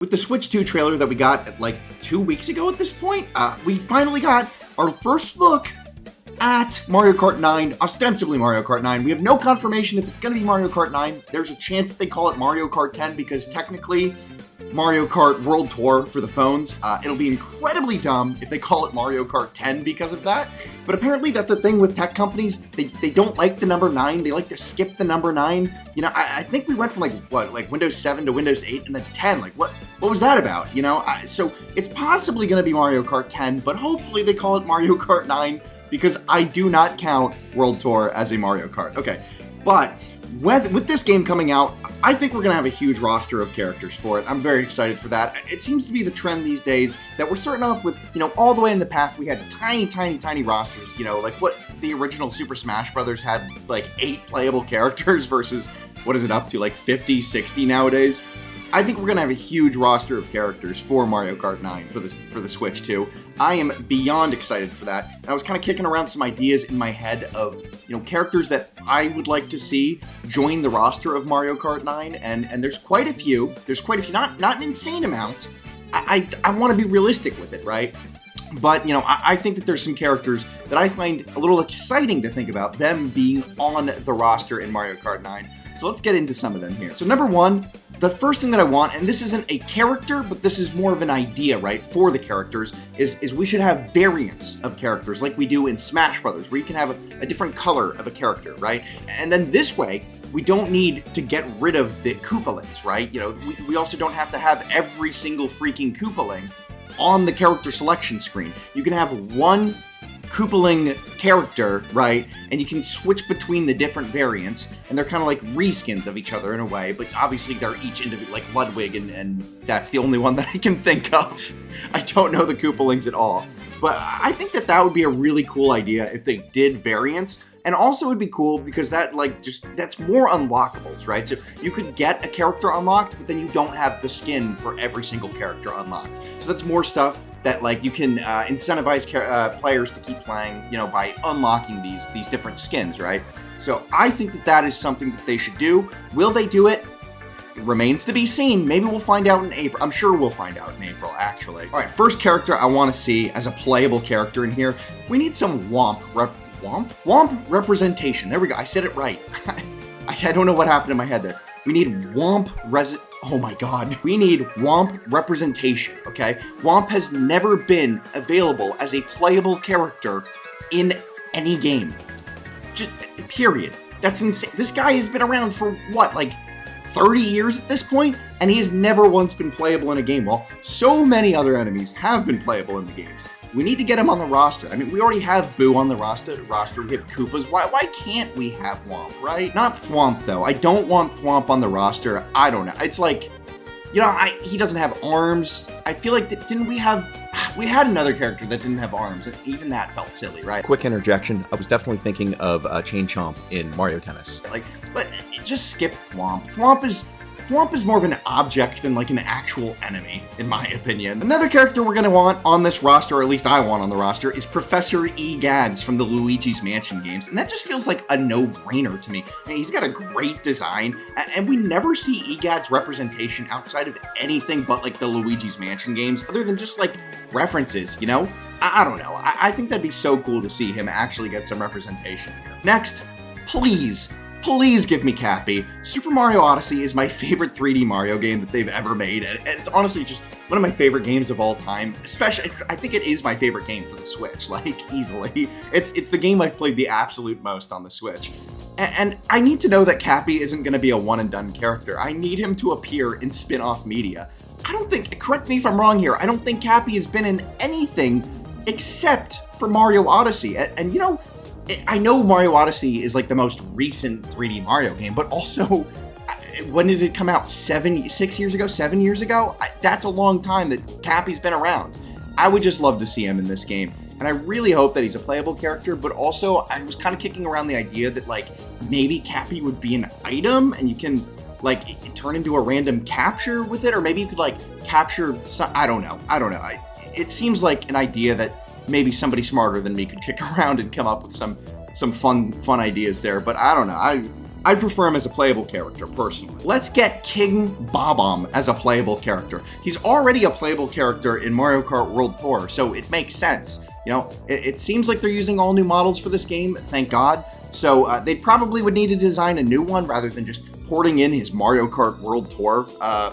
With the Switch 2 trailer that we got like 2 weeks ago at this point, we finally got our first look at Mario Kart 9, ostensibly Mario Kart 9. We have no confirmation if it's going to be Mario Kart 9. There's a chance that they call it Mario Kart 10 because technically Mario Kart World Tour for the phones. It'll be incredibly dumb if they call it Mario Kart 10 because of that. But apparently that's a thing with tech companies. They don't like the number 9. They like to skip the number 9. You know, I think we went from like Windows 7 to Windows 8 and then 10. Like what was that about? You know, so it's possibly going to be Mario Kart 10, but hopefully they call it Mario Kart 9 because I do not count World Tour as a Mario Kart. Okay, but with this game coming out, I think we're going to have a huge roster of characters for it. I'm very excited for that. It seems to be the trend these days that we're starting off with, you know, all the way in the past, we had tiny rosters, you know, like what the original Super Smash Brothers had, like 8 playable characters versus, what is it up to, like 50, 60 nowadays? I think we're going to have a huge roster of characters for Mario Kart 9 for the Switch 2. I am beyond excited for that. And I was kind of kicking around some ideas in my head of, you know, characters that I would like to see join the roster of Mario Kart 9, and there's quite a few. Not an insane amount. I want to be realistic with it, right? But, you know, I think that there's some characters that I find a little exciting to think about them being on the roster in Mario Kart 9. So let's get into some of them here. So number one, the first thing that I want, and this isn't a character, but this is more of an idea, right, for the characters, is we should have variants of characters like we do in Smash Brothers, where you can have a different color of a character, right? And then this way, we don't need to get rid of the Koopalings, right? You know, we also don't have to have every single freaking Koopaling on the character selection screen. You can have one Koopaling character, right? And you can switch between the different variants, and they're kind of like reskins of each other in a way, but obviously they're each individual, like Ludwig, and that's the only one that I can think of. I don't know the Koopalings at all. But I think that would be a really cool idea if they did variants. And also it would be cool because that that's more unlockables, right? So you could get a character unlocked, but then you don't have the skin for every single character unlocked. So that's more stuff that like you can incentivize players to keep playing, you know, by unlocking these different skins, right? So I think that is something that they should do. Will they do it? It remains to be seen. Maybe we'll find out in April. I'm sure we'll find out in April, actually. All right, first character I want to see as a playable character in here. We need some Womp representation. There we go. I said it right. I don't know what happened in my head there. We need oh my god. We need Womp representation, okay? Womp has never been available as a playable character in any game. Just, period. That's insane. This guy has been around for what, like 30 years at this point? And he has never once been playable in a game. Well, so many other enemies have been playable in the games. We need to get him on the roster. I mean, we already have Boo on the roster. We have Koopas. Why can't we have Thwomp, right? Not Thwomp, though. I don't want Thwomp on the roster. I don't know. It's like, you know, he doesn't have arms. I feel like, we had another character that didn't have arms, and even that felt silly, right? Quick interjection. I was definitely thinking of Chain Chomp in Mario Tennis. Like, but just skip Thwomp. Thwomp is more of an object than like an actual enemy, in my opinion. Another character we're gonna want on this roster, or at least I want on the roster, is Professor Egads from the Luigi's Mansion games. And that just feels like a no-brainer to me. I mean, he's got a great design, and we never see Egads representation outside of anything but like the Luigi's Mansion games, other than just like references, you know? I don't know. I think that'd be so cool to see him actually get some representation here. Next, please give me Cappy. Super Mario Odyssey is my favorite 3D Mario game that they've ever made, and it's honestly just one of my favorite games of all time. Especially, I think it is my favorite game for the Switch, like, easily. It's the game I've played the absolute most on the Switch. And I need to know that Cappy isn't going to be a one-and-done character. I need him to appear in spin-off media. Correct me if I'm wrong here, I don't think Cappy has been in anything except for Mario Odyssey. And you know, I know Mario Odyssey is like the most recent 3D Mario game, but also, when did it come out? 7 years ago? That's a long time that Cappy's been around. I would just love to see him in this game, and I really hope that he's a playable character, but also I was kind of kicking around the idea that like maybe Cappy would be an item, and you can like turn into a random capture with it, or maybe you could like capture some, I don't know. It seems like an idea that maybe somebody smarter than me could kick around and come up with some fun ideas there. But I don't know. I'd prefer him as a playable character, personally. Let's get King Bob-omb as a playable character. He's already a playable character in Mario Kart World Tour, so it makes sense. You know, it seems like they're using all new models for this game, thank God. So they probably would need to design a new one rather than just porting in his Mario Kart World Tour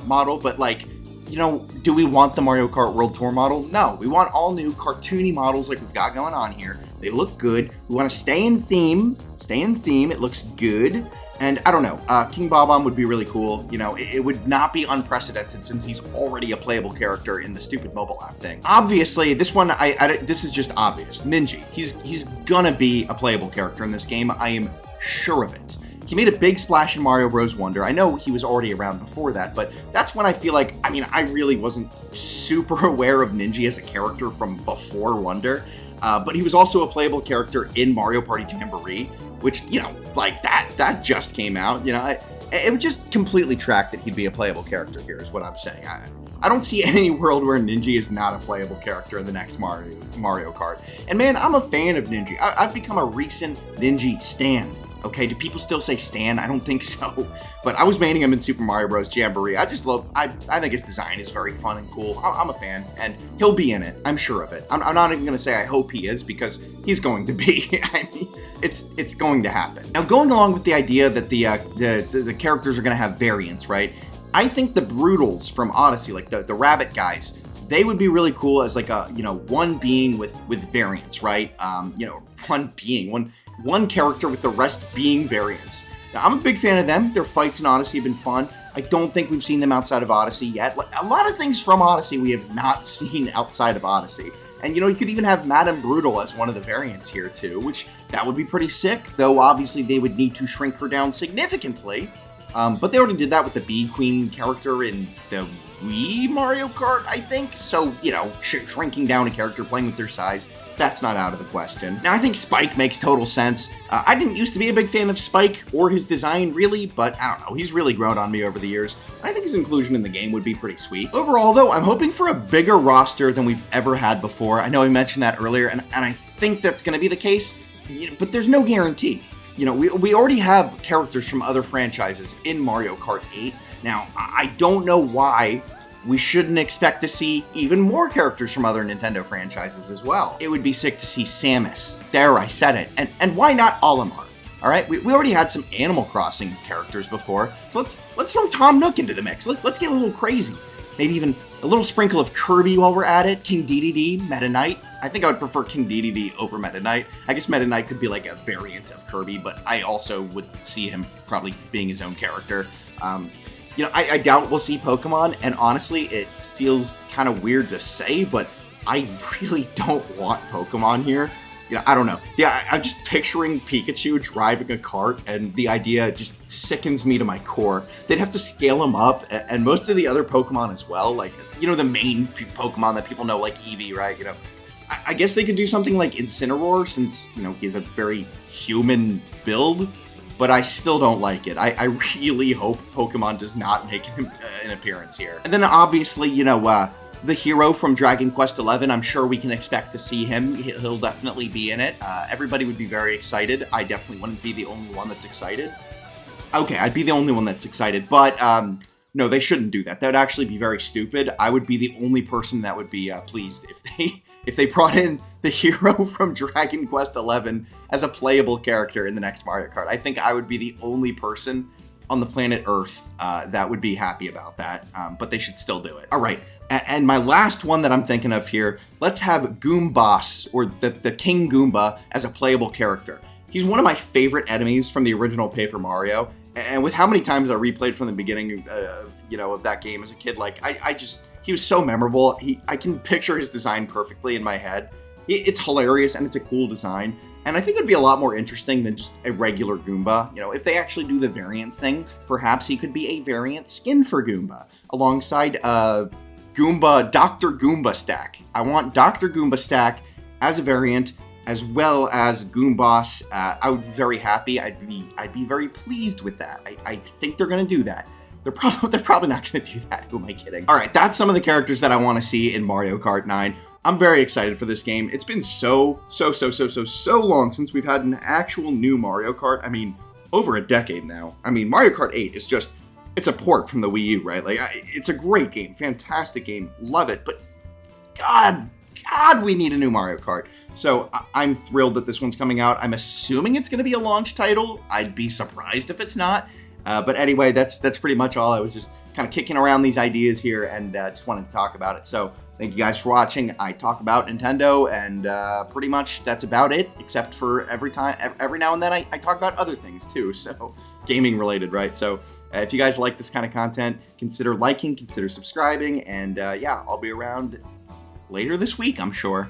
model. But like, you know, do we want the Mario Kart World Tour model? No, we want all new cartoony models like we've got going on here. They look good. We want to stay in theme. It looks good. And I don't know, King Bob-omb would be really cool. You know, it would not be unprecedented since he's already a playable character in the stupid mobile app thing. Obviously, this one, this is just obvious. Ninja, he's gonna be a playable character in this game. I am sure of it. He made a big splash in Mario Bros. Wonder. I know he was already around before that, but that's when I feel like, I mean, I really wasn't super aware of Ninja as a character from before Wonder, but he was also a playable character in Mario Party Jamboree, which, you know, like that just came out, you know, it would just completely track that he'd be a playable character here is what I'm saying. I don't see any world where Ninja is not a playable character in the next Mario Kart. And man, I'm a fan of Ninja. I've become a recent Ninja stan. Okay, do people still say Stan? I don't think so. But I was maining him in Super Mario Bros. Jamboree. I think his design is very fun and cool. I'm a fan, and he'll be in it. I'm sure of it. I'm not even going to say I hope he is, because he's going to be. I mean, it's going to happen. Now, going along with the idea that the characters are going to have variants, right? I think the Brutals from Odyssey, like the rabbit guys, they would be really cool as like a, you know, one being with variants, right? You know, one character with the rest being variants. Now, I'm a big fan of them. Their fights in Odyssey have been fun. I don't think we've seen them outside of Odyssey yet. A lot of things from Odyssey we have not seen outside of Odyssey. And, you know, you could even have Madame Brutal as one of the variants here, too, which that would be pretty sick, though obviously they would need to shrink her down significantly. But they already did that with the Bee Queen character in the Wii Mario Kart, I think. So, you know, shrinking down a character, playing with their size, that's not out of the question. Now, I think Spike makes total sense. I didn't used to be a big fan of Spike or his design, really, but I don't know, he's really grown on me over the years. I think his inclusion in the game would be pretty sweet. Overall, though, I'm hoping for a bigger roster than we've ever had before. I know I mentioned that earlier, and I think that's going to be the case, but there's no guarantee. You know, we already have characters from other franchises in Mario Kart 8. Now, I don't know why we shouldn't expect to see even more characters from other Nintendo franchises as well. It would be sick to see Samus. There, I said it. And why not Olimar? All right, we already had some Animal Crossing characters before, so let's throw Tom Nook into the mix. Let's get a little crazy. Maybe even a little sprinkle of Kirby while we're at it. King Dedede, Meta Knight. I think I would prefer King Dedede over Meta Knight. I guess Meta Knight could be like a variant of Kirby, but I also would see him probably being his own character. You know, I doubt we'll see Pokemon, and honestly, it feels kind of weird to say, but I really don't want Pokemon here. You know, I don't know. Yeah, I'm just picturing Pikachu driving a cart, and the idea just sickens me to my core. They'd have to scale him up, and most of the other Pokemon as well, like, you know, the main Pokemon that people know, like Eevee, right? You know, I guess they could do something like Incineroar, since, you know, he has a very human build, but I still don't like it. I really hope Pokemon does not make an appearance here. And then obviously, you know, the hero from Dragon Quest XI, I'm sure we can expect to see him. He'll definitely be in it. Everybody would be very excited. I definitely wouldn't be the only one that's excited. Okay, I'd be the only one that's excited, but no, they shouldn't do that. That would actually be very stupid. I would be the only person that would be pleased if they brought in the hero from Dragon Quest XI as a playable character in the next Mario Kart. I think I would be the only person on the planet Earth that would be happy about that, but they should still do it. All right, and my last one that I'm thinking of here, let's have Goomboss, or the King Goomba, as a playable character. He's one of my favorite enemies from the original Paper Mario, and with how many times I replayed from the beginning, you know, of that game as a kid, like, he was so memorable. I can picture his design perfectly in my head. It's hilarious, and it's a cool design. And I think it'd be a lot more interesting than just a regular Goomba. You know, if they actually do the variant thing, perhaps he could be a variant skin for Goomba, alongside Goomba, Dr. Goomba Stack. I want Dr. Goomba Stack as a variant, as well as Goomboss. I would be very happy. I'd be very pleased with that. I think they're gonna do that. They're probably not gonna do that. Who am I kidding? All right, that's some of the characters that I want to see in Mario Kart 9. I'm very excited for this game. It's been so long since we've had an actual new Mario Kart. I mean, over a decade now. I mean, Mario Kart 8 is just, it's a port from the Wii U, right? Like, it's a great game, fantastic game, love it, but God, we need a new Mario Kart. So I'm thrilled that this one's coming out. I'm assuming it's going to be a launch title. I'd be surprised if it's not. But anyway, that's pretty much all. I was just kind of kicking around these ideas here and just wanted to talk about it. So thank you guys for watching. I talk about Nintendo, and pretty much that's about it, except for every now and then I talk about other things too. So gaming related, right? So if you guys like this kind of content, consider liking, consider subscribing, and yeah, I'll be around later this week, I'm sure.